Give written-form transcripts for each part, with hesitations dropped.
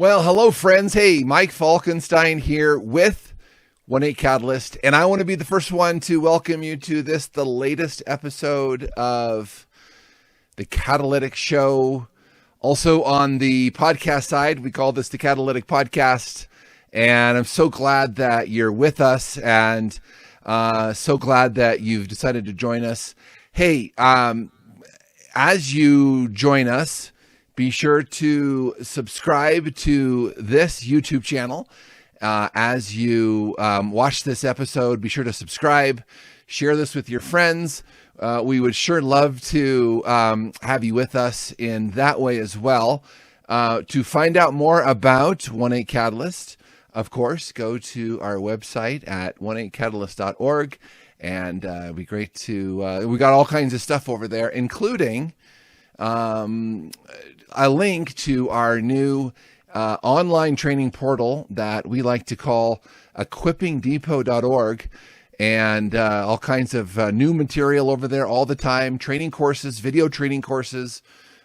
Well, hello, friends. Hey, Mike Falkenstine here with 1-8 Catalyst, and I want to be the first one to welcome you to the latest episode of the Catalytic Show. Also on the podcast side, we call this the Catalytic Podcast, and I'm so glad that you're with us, and so glad that you've decided to join us. Hey, as you join us, be sure to subscribe to this YouTube channel. As you watch this episode, be sure to subscribe, share this with your friends. We would sure love to have you with us in that way as well. To find out more about 1-8 Catalyst, of course, go to our website at 18catalyst.org. And it'd be great to, we got all kinds of stuff over there, including a link to our new online training portal that we like to call equippingdepot.org, and all kinds of new material over there all the time, training courses, video training courses,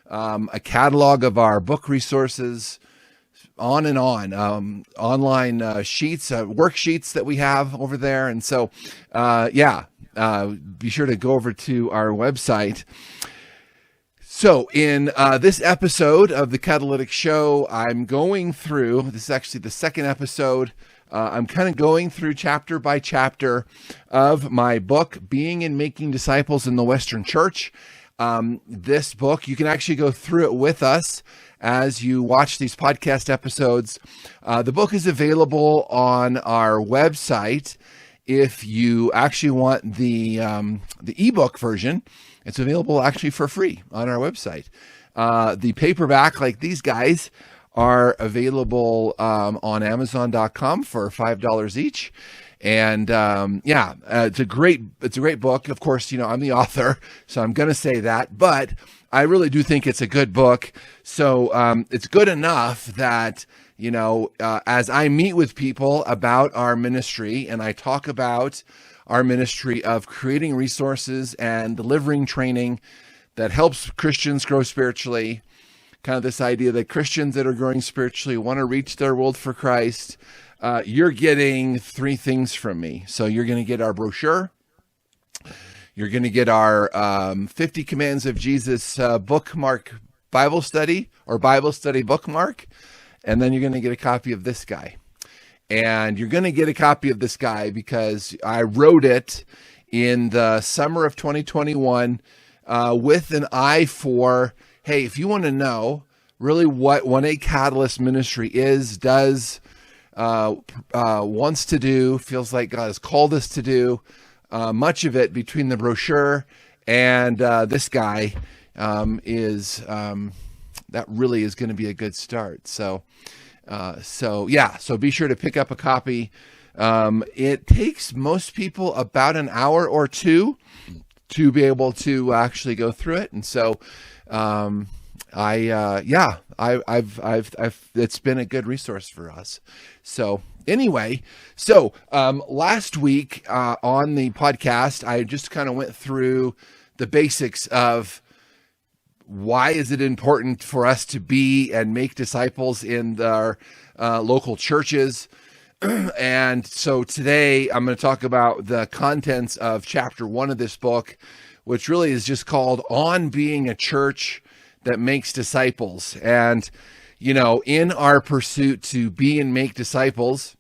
a catalog of our book resources, on and on, online sheets, worksheets that we have over there. And so, be sure to go over to our website. So in this episode of the Catalytic Show, I'm going through, this is actually the second episode, I'm kind of going through chapter by chapter of my book, Being and Making Disciples in the Western Church. This book, you can actually go through it with us as you watch these podcast episodes. The book is available on our website. If you actually want the ebook version, it's available actually for free on our website. The paperback, like these guys, are available on Amazon.com for $5 each. And it's a great book. Of course, I'm the author, so I'm going to say that, but I really do think it's a good book. So it's good enough that, as I meet with people about our ministry and I talk about our ministry of creating resources and delivering training that helps Christians grow spiritually, kind of this idea that Christians that are growing spiritually want to reach their world for Christ, you're getting three things from me. So you're going to get our brochure. You're going to get our 50 Commands of Jesus bookmark Bible study or Bible study bookmark. And then you're going to get a copy of this guy. And you're going to get a copy of this guy because I wrote it in the summer of 2021 with an eye for, hey, if you want to know really what 1-8 Catalyst ministry does, wants to do, feels like God has called us to do, much of it between the brochure and this guy that really is going to be a good start. So be sure to pick up a copy. It takes most people about an hour or two to be able to actually go through it. And so, it's been a good resource for us. So anyway, last week, on the podcast, I just kind of went through the basics of why is it important for us to be and make disciples in our local churches. And so today I'm going to talk about the contents of chapter 1 of this book, which really is just called On Being a Church That Makes Disciples. And, in our pursuit to be and make disciples,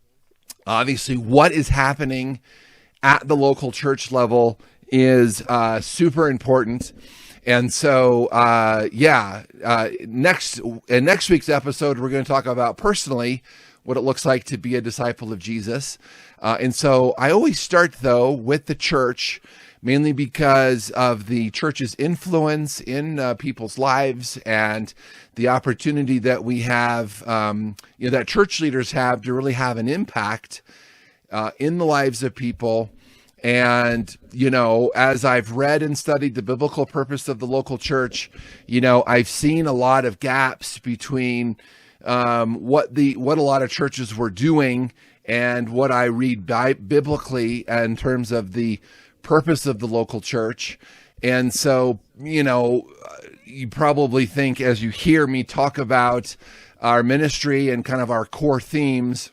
obviously what is happening at the local church level is super important. And so, next week's episode, we're going to talk about personally what it looks like to be a disciple of Jesus. And so I always start, though, with the church, mainly because of the church's influence in people's lives and the opportunity that we have, that church leaders have to really have an impact in the lives of people. And, as I've read and studied the biblical purpose of the local church, I've seen a lot of gaps between what a lot of churches were doing and what I read biblically in terms of the purpose of the local church. And so, you probably think as you hear me talk about our ministry and kind of our core themes,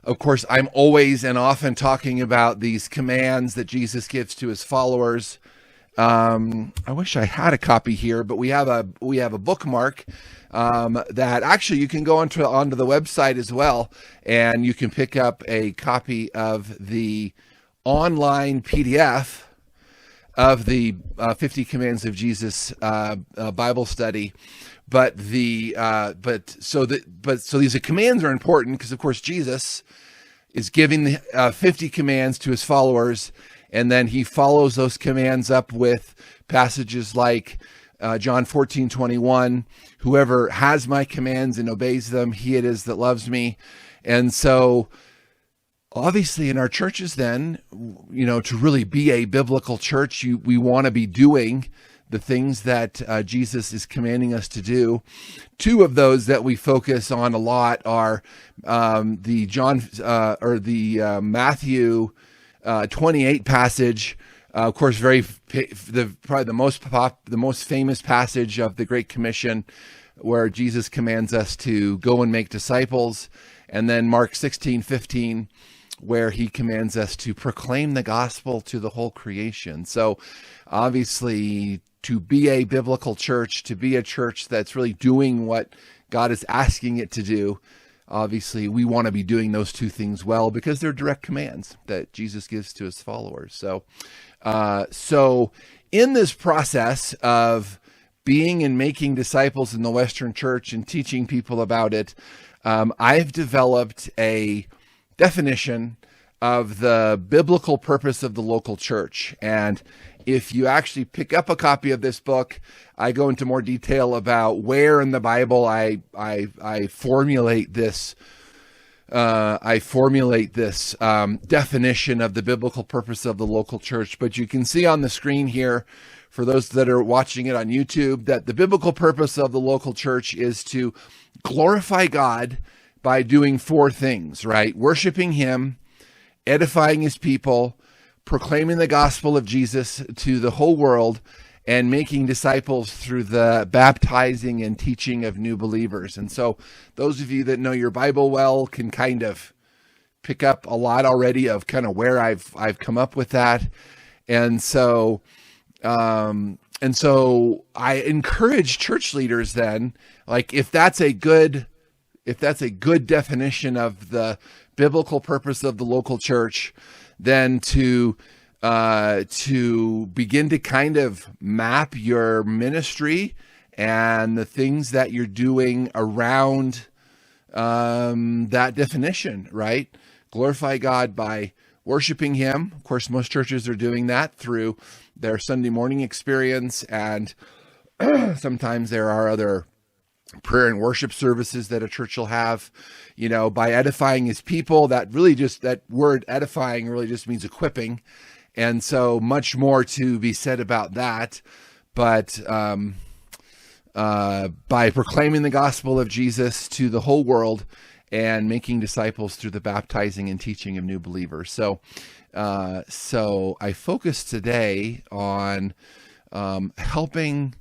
of course, I'm always and often talking about these commands that Jesus gives to his followers. I wish I had a copy here, but we have a bookmark that actually you can go onto the website as well, and you can pick up a copy of the online PDF of the 50 Commands of Jesus Bible study. So these commands are important because, of course, Jesus is giving the 50 commands to his followers, and then he follows those commands up with passages like John 14:21, whoever has my commands and obeys them, he it is that loves me. And so obviously in our churches then, to really be a biblical church, we want to be doing the things that Jesus is commanding us to do. Two of those that we focus on a lot are the Matthew 28 passage. Of course, probably the most famous passage of the Great Commission, where Jesus commands us to go and make disciples, and then Mark 16:15, where he commands us to proclaim the gospel to the whole creation. So obviously, to be a biblical church, to be a church that's really doing what God is asking it to do, obviously we want to be doing those two things well, because they're direct commands that Jesus gives to his followers. So in this process of being and making disciples in the Western church and teaching people about it, I've developed a definition of the biblical purpose of the local church. And if you actually pick up a copy of this book, I go into more detail about where in the Bible I formulate this definition of the biblical purpose of the local church. But you can see on the screen here, for those that are watching it on YouTube, that the biblical purpose of the local church is to glorify God by doing four things, right? Worshiping him, edifying his people, proclaiming the gospel of Jesus to the whole world, and making disciples through the baptizing and teaching of new believers. And so those of you that know your Bible well can kind of pick up a lot already of kind of where I've come up with that. And so I encourage church leaders then, like if that's a good definition of the biblical purpose of the local church, then to begin to kind of map your ministry and the things that you're doing around that definition, right? Glorify God by worshiping him. Of course, most churches are doing that through their Sunday morning experience, and sometimes there are other prayer and worship services that a church will have, by edifying his people. That word edifying really just means equipping. And so much more to be said about that. But by proclaiming the gospel of Jesus to the whole world and making disciples through the baptizing and teaching of new believers. So I focus today on helping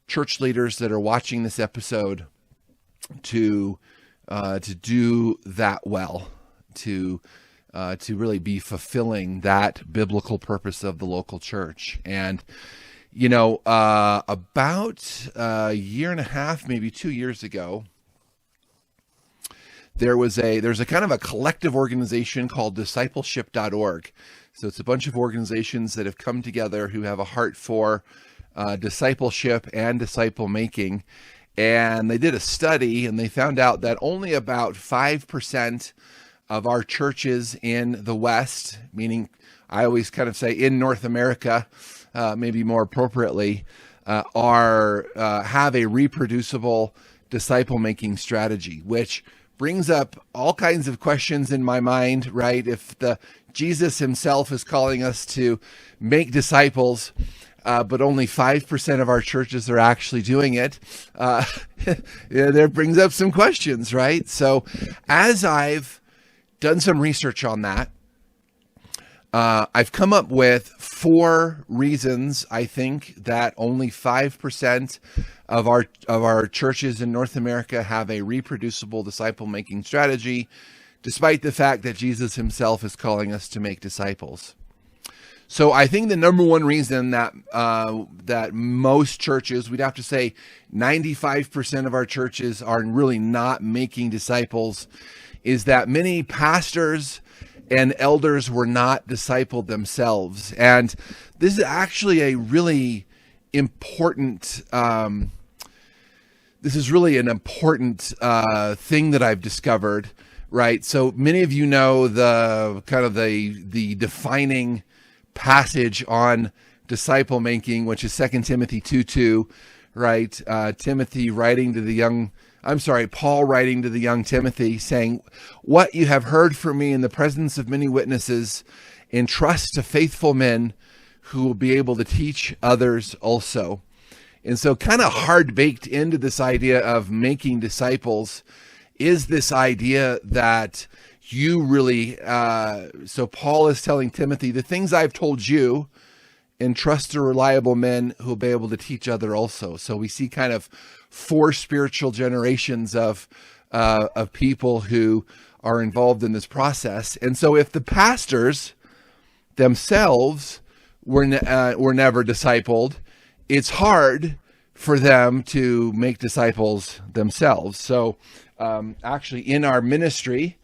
church leaders that are watching this episode to do that well, to really be fulfilling that biblical purpose of the local church. And about a year and a half, maybe 2 years ago, there's a kind of a collective organization called discipleship.org. So it's a bunch of organizations that have come together who have a heart for discipleship and disciple making. And they did a study, and they found out that only about 5% of our churches in the West, meaning I always kind of say in North America, maybe more appropriately, have a reproducible disciple making strategy, which brings up all kinds of questions in my mind, right? If Jesus himself is calling us to make disciples, but only 5% of our churches are actually doing it, that brings up some questions, right? So as I've done some research on that, I've come up with 4 reasons I think that only 5% of our churches in North America have a reproducible disciple-making strategy, despite the fact that Jesus himself is calling us to make disciples. So I think the number one reason that that most churches, we'd have to say 95% of our churches are really not making disciples, is that many pastors and elders were not discipled themselves. And this is actually a really important, this is really an important thing that I've discovered, right? So many of you know the kind of the defining passage on disciple making, which is 2 Timothy 2:2, right? Paul writing to the young Timothy saying, "What you have heard from me in the presence of many witnesses, entrust to faithful men who will be able to teach others also." And so kind of hard baked into this idea of making disciples is this idea that you really, so Paul is telling Timothy, the things I've told you, entrust to reliable men who will be able to teach other also. So we see kind of 4 spiritual generations of people who are involved in this process. And so if the pastors themselves were never discipled, it's hard for them to make disciples themselves. So actually in our ministry,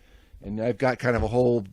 and I've got kind of a whole,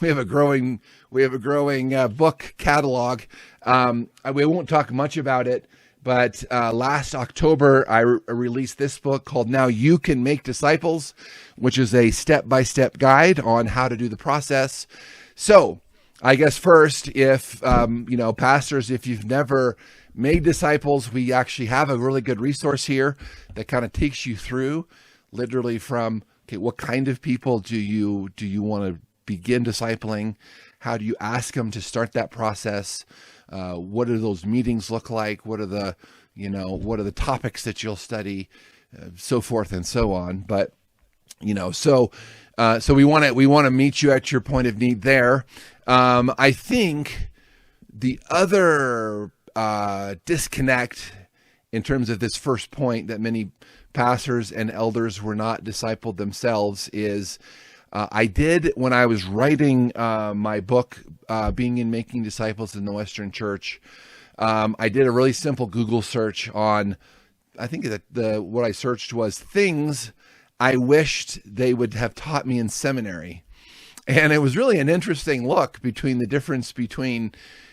we have a growing book catalog. We won't talk much about it, but last October, I released this book called Now You Can Make Disciples, which is a step-by-step guide on how to do the process. So I guess first, if, pastors, if you've never made disciples, we actually have a really good resource here that kind of takes you through literally from, okay, what kind of people do you want to begin discipling? How do you ask them to start that process? What do those meetings look like? What are the topics that you'll study, so forth and so on. But so we want to meet you at your point of need there. I think the other disconnect in terms of this first point that many pastors and elders were not discipled themselves is I did, when I was writing my book, Being and Making Disciples in the Western Church, I did a really simple Google search on, I think that what I searched was things I wished they would have taught me in seminary. And it was really an interesting look between the difference between,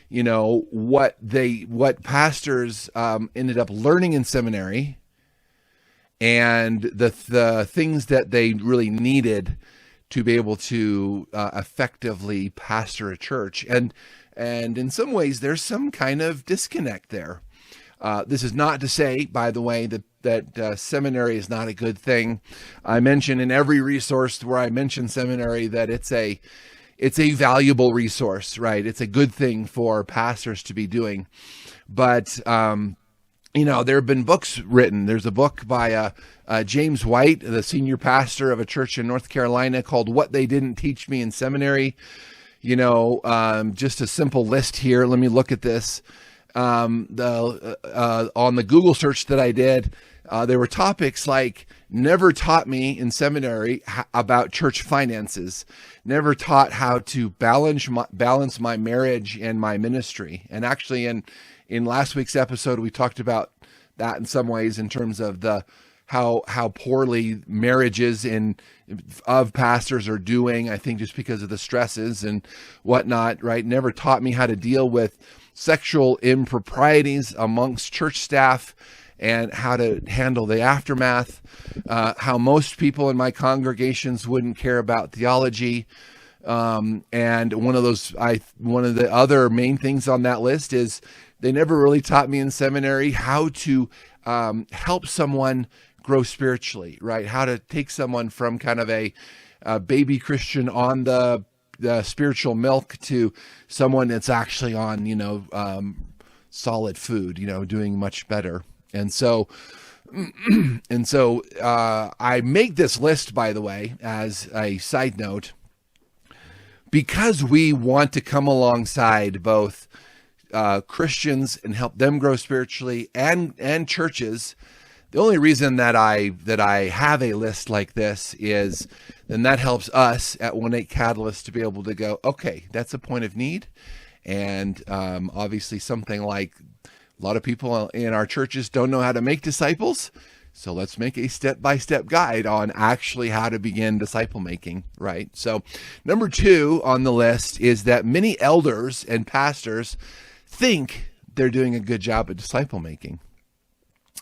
what pastors ended up learning in seminary and the things that they really needed to be able to effectively pastor a church. And in some ways, there's some kind of disconnect there. This is not to say, by the way, that seminary is not a good thing. I mention in every resource where I mention seminary that it's a valuable resource, right? It's a good thing for pastors to be doing. But there have been books written. There's a book by James White, the senior pastor of a church in North Carolina, called What They Didn't Teach Me in Seminary. Just a simple list here. Let me look at this. On the Google search that I did, there were topics like never taught me in seminary about church finances, never taught how to balance my marriage and my ministry. And actually in last week's episode, we talked about that in some ways in terms of how poorly marriages of pastors are doing, I think just because of the stresses and whatnot, right? Never taught me how to deal with sexual improprieties amongst church staff and how to handle the aftermath, how most people in my congregations wouldn't care about theology. And one of the other main things on that list is they never really taught me in seminary how to help someone grow spiritually, right? How to take someone from kind of a baby Christian on the spiritual milk to someone that's actually on, solid food, doing much better. And so I make this list, by the way, as a side note, because we want to come alongside both Christians and help them grow spiritually and churches. The only reason that I have a list like this is then that helps us at 1-8 Catalyst to be able to go, okay, that's a point of need. And obviously something like a lot of people in our churches don't know how to make disciples. So let's make a step-by-step guide on actually how to begin disciple making, right? So number 2 on the list is that many elders and pastors think they're doing a good job at disciple making.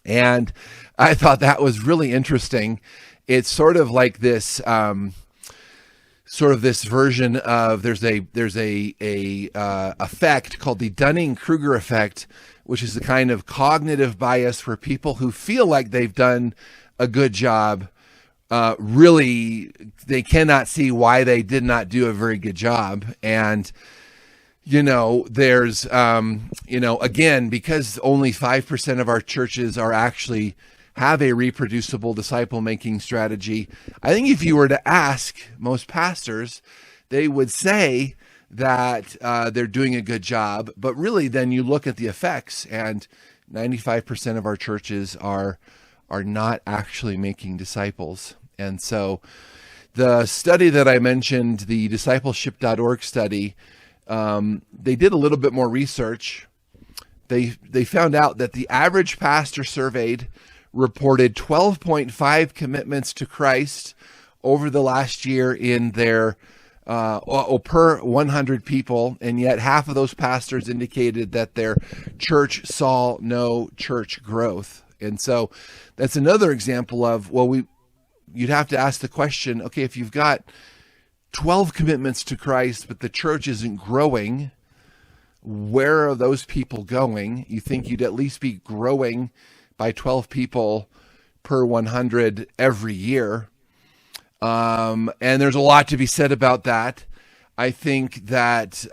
And I thought that was really interesting. It's sort of like this, this version of there's a effect called the Dunning-Kruger effect, which is the kind of cognitive bias for people who feel like they've done a good job. Really, they cannot see why they did not do a very good job. And there's, again, because only 5% of our churches are actually have a reproducible disciple-making strategy. I think if you were to ask most pastors, they would say that they're doing a good job. But really, then you look at the effects, and 95% of our churches are not actually making disciples. And so the study that I mentioned, the discipleship.org study, they did a little bit more research. They found out that the average pastor surveyed reported 12.5 commitments to Christ over the last year in their per 100 people, and yet half of those pastors indicated that their church saw no church growth. And so that's another example of, you'd have to ask the question, okay, if you've got 12 commitments to Christ, but the church isn't growing, where are those people going? You think you'd at least be growing by 12 people per 100 every year. And there's a lot to be said about that. I think that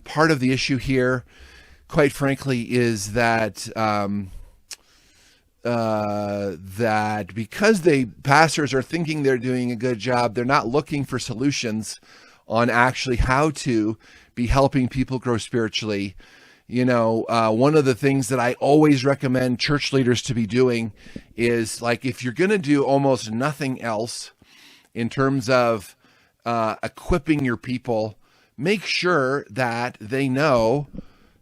part of the issue here, quite frankly, is that that because pastors are thinking they're doing a good job, they're not looking for solutions on actually how to be helping people grow spiritually. One of the things that I always recommend church leaders to be doing is, like, if you're going to do almost nothing else in terms of equipping your people, make sure that they know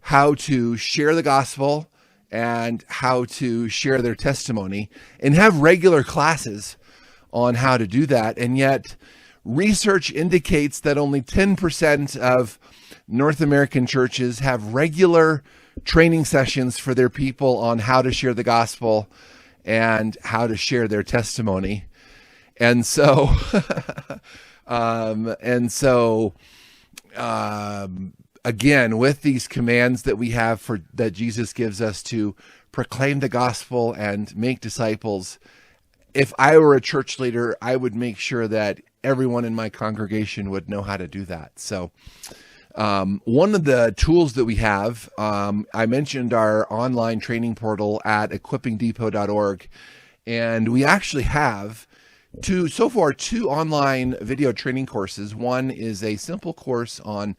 how to share the gospel and how to share their testimony, and have regular classes on how to do that. And yet research indicates that only 10% of North American churches have regular training sessions for their people on how to share the gospel and how to share their testimony. And so, again, with these commands that we have that Jesus gives us to proclaim the gospel and make disciples, if I were a church leader, I would make sure that everyone in my congregation would know how to do that. So one of the tools that we have, I mentioned our online training portal at equippingdepot.org, and we actually have two online video training courses. One is a simple course on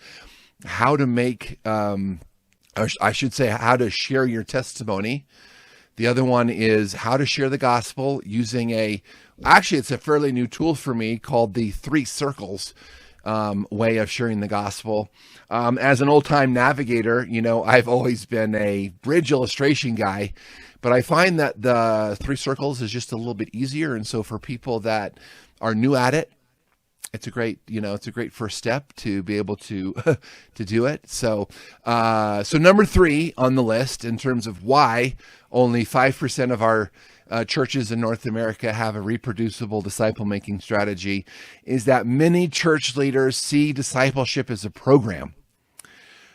how to make, I should say, how to share your testimony. The other one is how to share the gospel using it's a fairly new tool for me called the 3 circles way of sharing the gospel. As an old-time navigator, I've always been a bridge illustration guy, but I find that the 3 circles is just a little bit easier. And so for people that are new at it, it's a great first step to be able to to do it. So number 3 on the list in terms of why only 5% of our churches in North America have a reproducible disciple-making strategy is that many church leaders see discipleship as a program,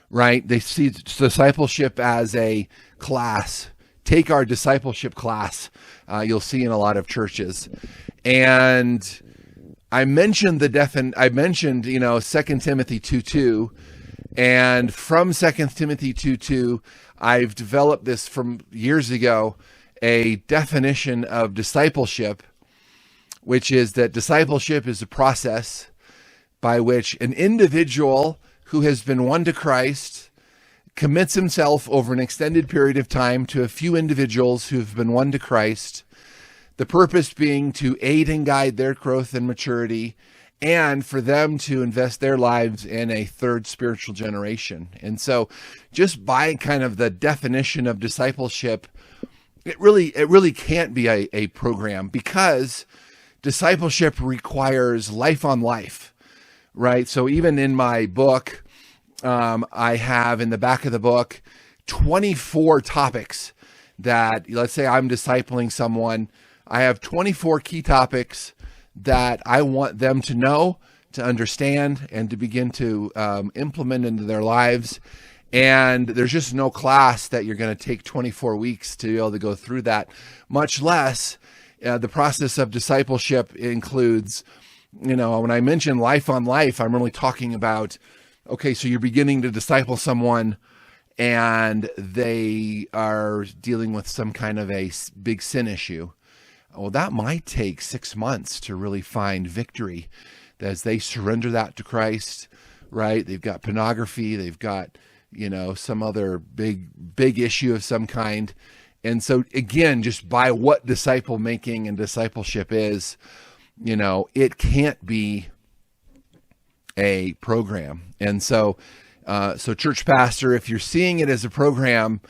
right? They see discipleship as a class. Take our discipleship class. You'll see in a lot of churches. And I mentioned 2 Timothy 2:2, and from 2 Timothy 2:2, I've developed this from years ago, a definition of discipleship, which is that discipleship is a process by which an individual who has been won to Christ commits himself over an extended period of time to a few individuals who have been won to Christ, the purpose being to aid and guide their growth and maturity, and for them to invest their lives in a third spiritual generation. And so just by kind of the definition of discipleship, it really can't be a program, because discipleship requires life on life, right? So even in my book, I have in the back of the book 24 topics that, let's say I'm discipling someone, I have 24 key topics that I want them to know, to understand, and to begin to implement into their lives. And there's just no class that you're going to take 24 weeks to be able to go through that, much less the process of discipleship includes, when I mention life on life, I'm really talking about, okay, so you're beginning to disciple someone and they are dealing with some kind of a big sin issue. Well, that might take 6 months to really find victory as they surrender that to Christ, right? They've got pornography, they've got, some other big issue of some kind. And so again, just by what disciple making and discipleship is, it can't be a program. And so church pastor, if you're seeing it as a program,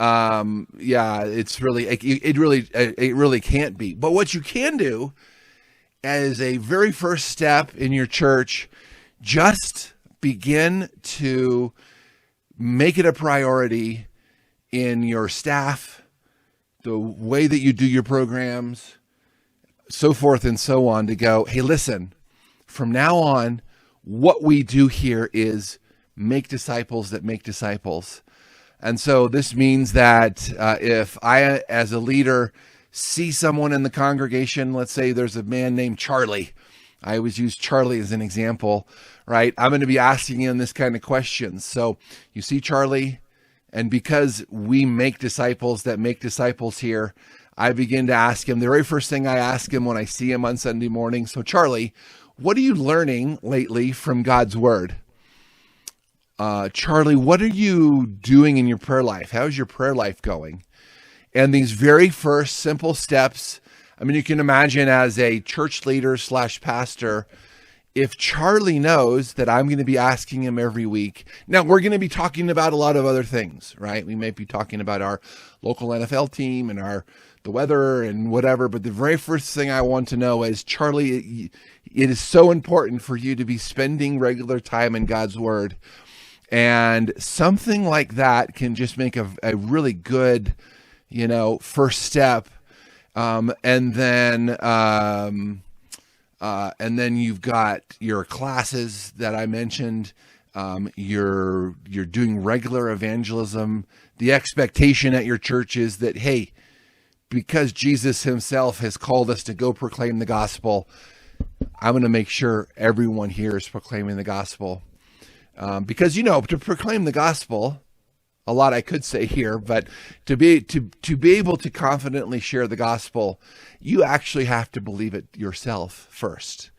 it's really, it really can't be. But what you can do as a very first step in your church, just begin to make it a priority in your staff, the way that you do your programs, so forth and so on, to go, hey, listen, from now on, what we do here is make disciples that make disciples. And so this means that if I, as a leader, see someone in the congregation, let's say there's a man named Charlie. I always use Charlie as an example, right? I'm going to be asking him this kind of questions. So you see Charlie, and because we make disciples that make disciples here, I begin to ask him, the very first thing I ask him when I see him on Sunday morning, so Charlie, what are you learning lately from God's word? Charlie, what are you doing in your prayer life? How's your prayer life going? And these very first simple steps, you can imagine as a church leader / pastor, if Charlie knows that I'm going to be asking him every week. Now, we're going to be talking about a lot of other things, right? We may be talking about our local NFL team and the weather and whatever, but the very first thing I want to know is, Charlie, it is so important for you to be spending regular time in God's word. And something like that can just make a really good, first step. And then you've got your classes that I mentioned. You're doing regular evangelism. The expectation at your church is that, hey, because Jesus himself has called us to go proclaim the gospel, I'm going to make sure everyone here is proclaiming the gospel. Because, to proclaim the gospel, a lot I could say here, but to be able to confidently share the gospel, you actually have to believe it yourself first,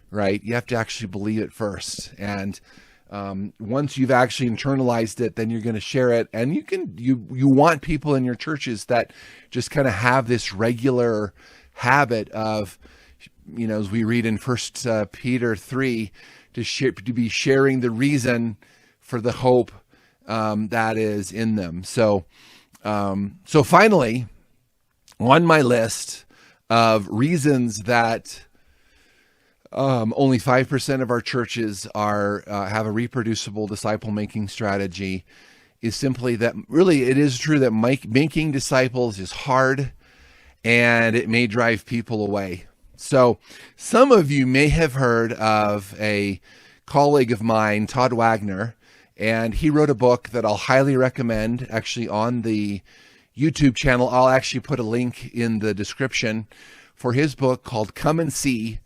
right? You have to actually believe it first. And once you've actually internalized it, then you're going to share it. And you want people in your churches that just kind of have this regular habit of, as we read in 1 Peter 3, to be sharing the reason for the hope that is in them. So finally, on my list of reasons that only 5% of our churches have a reproducible disciple-making strategy is simply that really it is true that making disciples is hard and it may drive people away. So some of you may have heard of a colleague of mine, Todd Wagner, and he wrote a book that I'll highly recommend, actually on the YouTube channel. I'll actually put a link in the description for his book called Come and See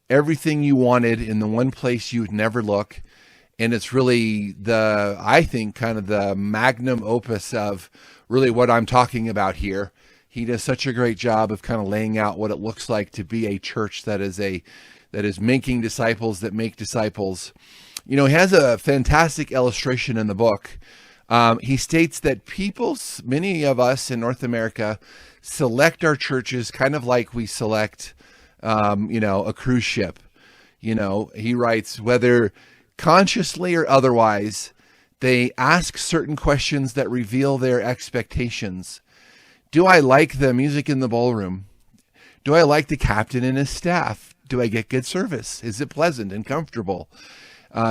Everything You Wanted in the One Place You'd Never Look. And it's really I think, kind of the magnum opus of really what I'm talking about here. He does such a great job of kind of laying out what it looks like to be a church that is that is making disciples that make disciples. He has a fantastic illustration in the book. He states that many of us in North America select our churches kind of like we select, a cruise ship. He writes, whether consciously or otherwise, they ask certain questions that reveal their expectations. Do I like the music in the ballroom? Do I like the captain and his staff? Do I get good service? Is it pleasant and comfortable?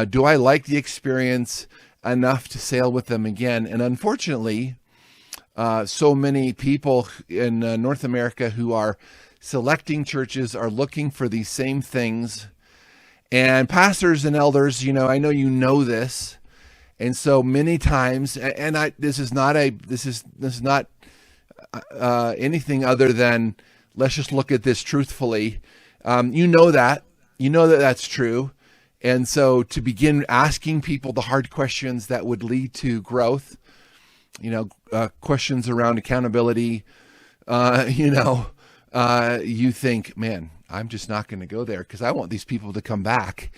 Do I like the experience enough to sail with them again? And unfortunately, so many people in North America who are selecting churches are looking for these same things. And pastors and elders, I know you know this. And so many times, and this is not anything other than, let's just look at this truthfully. You know that that's true. And so to begin asking people the hard questions that would lead to growth, questions around accountability, you think, man, I'm just not going to go there because I want these people to come back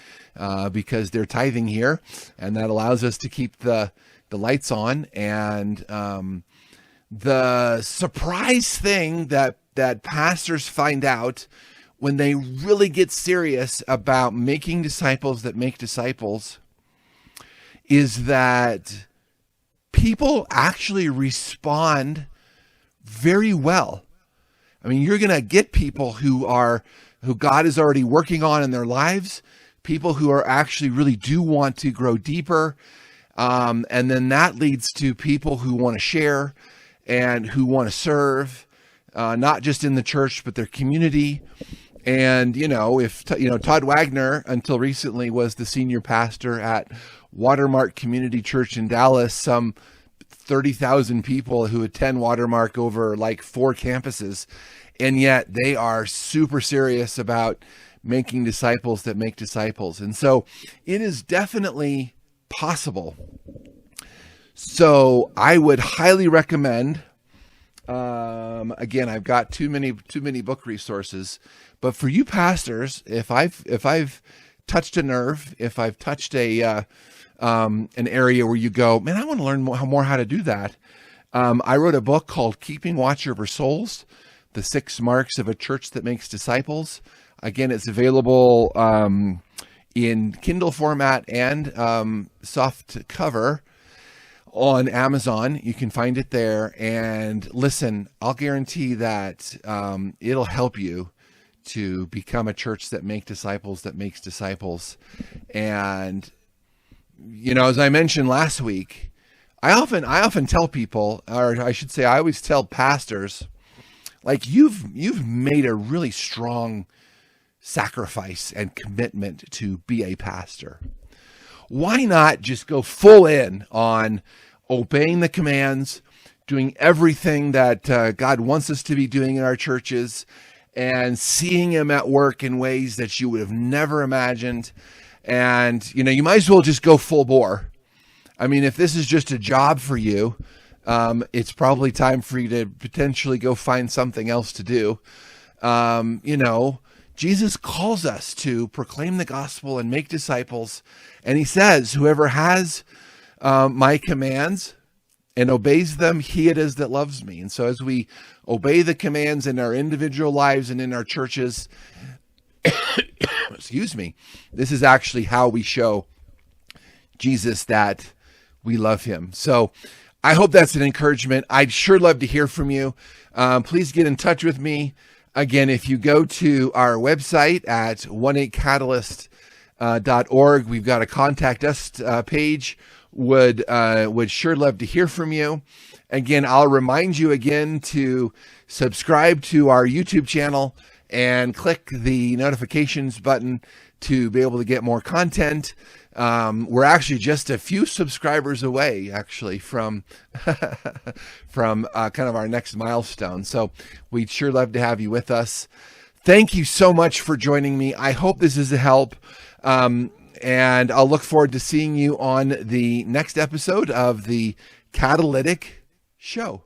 because they're tithing here, and that allows us to keep the lights on. And the surprise thing that pastors find out when they really get serious about making disciples that make disciples is that people actually respond very well. I mean, you're going to get people who God is already working on in their lives, people who are actually really do want to grow deeper. And then that leads to people who want to share and who want to serve, not just in the church, but their community. And, if Todd Wagner, until recently, was the senior pastor at Watermark Community Church in Dallas, some 30,000 people who attend Watermark over like 4 campuses. And yet they are super serious about making disciples that make disciples. And so it is definitely possible. So I would highly recommend, again, I've got too many book resources, but for you pastors, if I've touched a nerve, if I've touched an area where you go, man, I want to learn more how to do that. I wrote a book called Keeping Watch Over Souls, The 6 Marks of a Church That Makes Disciples. Again, it's available in Kindle format and soft cover on Amazon. You can find it there. And listen, I'll guarantee that it'll help you to become a church that makes disciples. And, as I mentioned last week, I often tell people, or I should say, I always tell pastors, like, you've made a really strong sacrifice and commitment to be a pastor. Why not just go full in on obeying the commands, doing everything that God wants us to be doing in our churches, and seeing him at work in ways that you would have never imagined. And, you might as well just go full bore. I mean, if this is just a job for you, it's probably time for you to potentially go find something else to do. Jesus calls us to proclaim the gospel and make disciples. And he says, whoever has my commands and obeys them, he it is that loves me. And so as we obey the commands in our individual lives and in our churches, excuse me, this is actually how we show Jesus that we love him. So I hope that's an encouragement. I'd sure love to hear from you. Please get in touch with me. Again, if you go to our website at 18catalyst.org, we've got a contact us page. Would sure love to hear from you. Again, I'll remind you again to subscribe to our YouTube channel and click the notifications button to be able to get more content. We're actually just a few subscribers away, actually, from kind of our next milestone. So we'd sure love to have you with us. Thank you so much for joining me. I hope this is a help. And I'll look forward to seeing you on the next episode of the Catalytic Show.